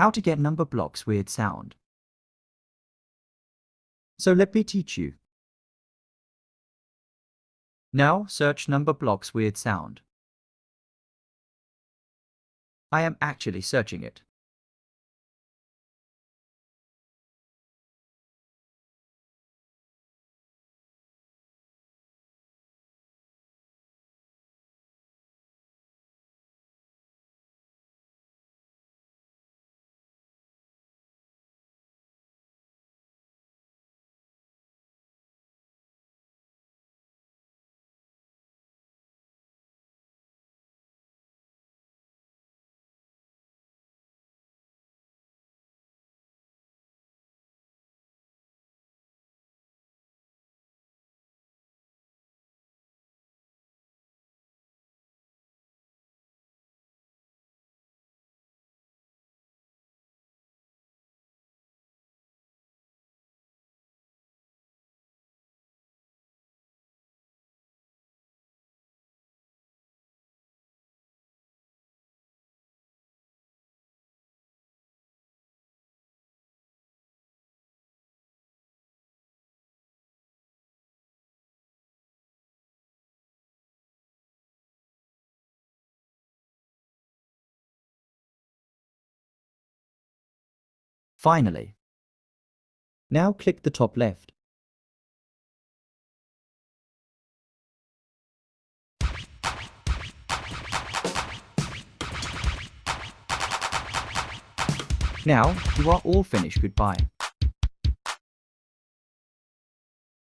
How to get number blocks weird sound. So let me teach you. Now search number blocks weird sound. I am actually searching it. Finally. Now click the top left. Now, you are all finished. Goodbye.